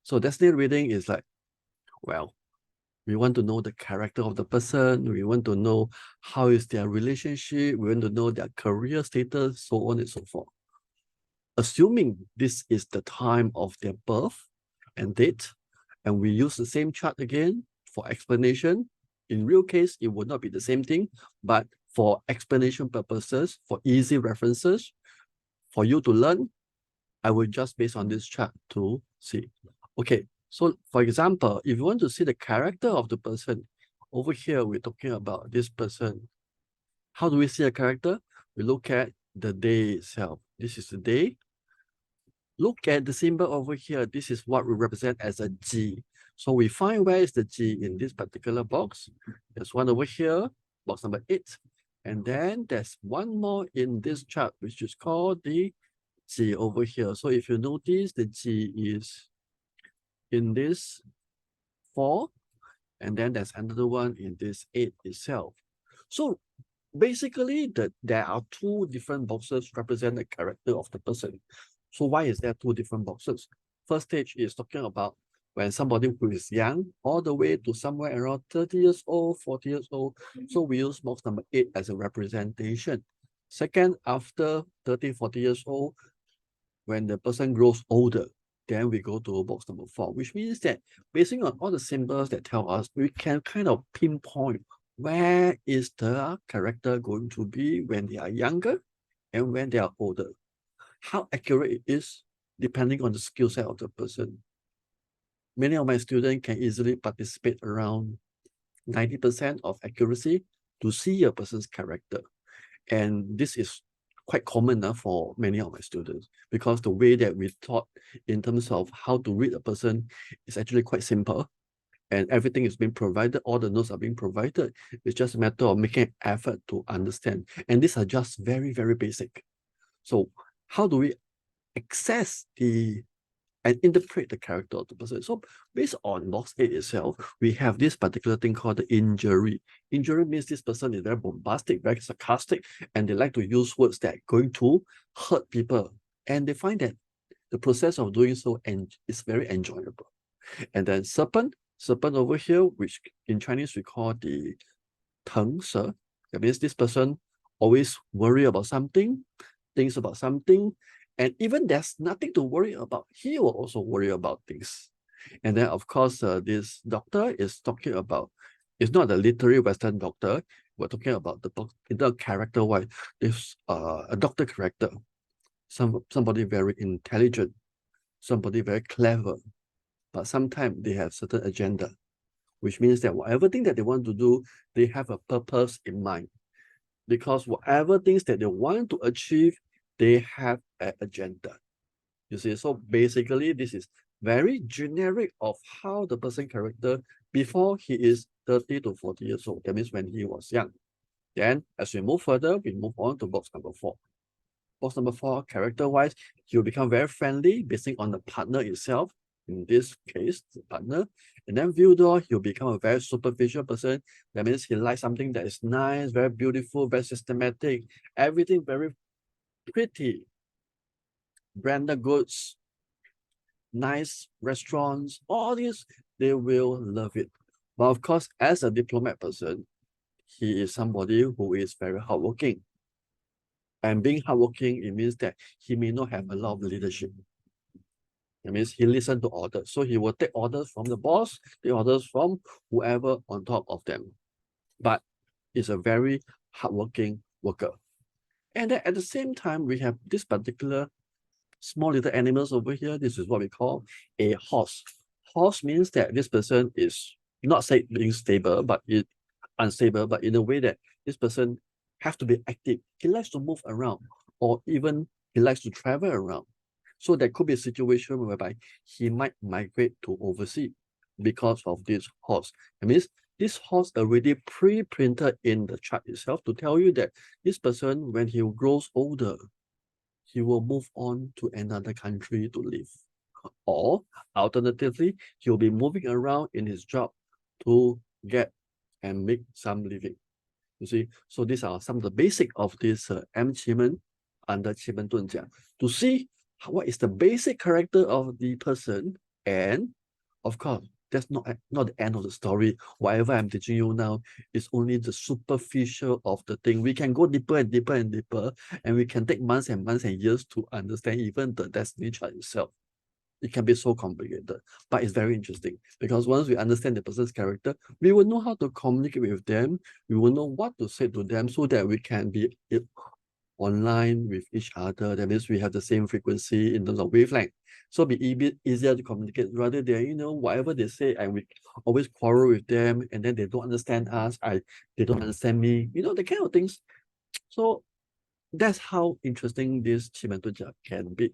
So designated reading is like, well, we want to know the character of the person. We want to know how is their relationship. We want to know their career status, so on and so forth. Assuming this is the time of their birth and date, and we use the same chart again for explanation. In real case, it would not be the same thing, but for explanation purposes, for easy references, for you to learn, I will just base on this chart to see. Okay, so for example, if you want to see the character of the person, over here, we're talking about this person. How do we see a character? We look at the day itself. This is the day. Look at the symbol over here. This is what we represent as a G. So we find where is the G in this particular box. There's one over here, box number 8. And then there's one more in this chart, which is called the G over here. So if you notice, the G is in this 4, and then there's another one in this 8 itself. So basically, there are 2 different boxes represent the character of the person. So why is there 2 different boxes? First stage is talking about when somebody who is young, all the way to somewhere around 30 years old, 40 years old. So we use box number 8 as a representation. Second, after 30, 40 years old, when the person grows older, then we go to box number 4, which means that based on all the symbols that tell us, we can kind of pinpoint where is the character going to be when they are younger and when they are older. How accurate it is depending on the skill set of the person. Many of my students can easily participate around 90% of accuracy to see a person's character. And this is quite common for many of my students, because the way that we taught in terms of how to read a person is actually quite simple. And everything is being provided, all the notes are being provided. It's just a matter of making an effort to understand. And these are just very, very basic. So how do we access and interpret the character of the person? So based on box 8 itself, we have this particular thing called the injury. Injury means this person is very bombastic, very sarcastic, and they like to use words that are going to hurt people. And they find that the process of doing so is very enjoyable. And then serpent over here, which in Chinese we call the 藤蛇. That means this person always worry about something, thinks about something, and even there's nothing to worry about, he will also worry about things. And then, of course, this doctor is talking about, it's not the literary Western doctor, we're talking about the character-wise. This a doctor character, somebody very intelligent, somebody very clever, but sometimes they have certain agenda, which means that whatever thing that they want to do, they have a purpose in mind. Because whatever things that they want to achieve, they have an agenda. You see, so basically this is very generic of how the person character before he is 30 to 40 years old. That means when he was young. Then as we move further, we move on to box number 4. Box number 4, character-wise, he will become very friendly based on the partner itself. In this case, the partner. And then view door, he'll become a very superficial person. That means he likes something that is nice, very beautiful, very systematic, everything very pretty. Branded goods, nice restaurants, all these, they will love it. But of course, as a diplomat person, he is somebody who is very hardworking. And being hardworking, it means that he may not have a lot of leadership. That means he listens to orders. So he will take orders from the boss, take orders from whoever on top of them. But is a very hardworking worker. And then at the same time, we have this particular small little animals over here. This is what we call a horse. Horse means that this person is not say being stable, but unstable, but in a way that this person has to be active. He likes to move around, or even he likes to travel around. So there could be a situation whereby he might migrate to overseas because of this horse. That means this horse already pre-printed in the chart itself to tell you that this person, when he grows older, he will move on to another country to live. Or alternatively, he'll be moving around in his job to get and make some living. You see, so these are some of the basic of this Qimen under Qimen 遁甲 to see what is the basic character of the person. And of course, that's not the end of the story. Whatever I'm teaching you now is only the superficial of the thing. We can go deeper and deeper and deeper, and we can take months and months and years to understand even the destiny chart itself. It can be so complicated, but it's very interesting because once we understand the person's character, we will know how to communicate with them. We will know what to say to them so that we can be online with each other. That means we have the same frequency in terms of wavelength. So be a bit easier to communicate rather than, whatever they say, and we always quarrel with them, and then they don't understand us. They don't understand me, the kind of things. So that's how interesting this Qimen can be.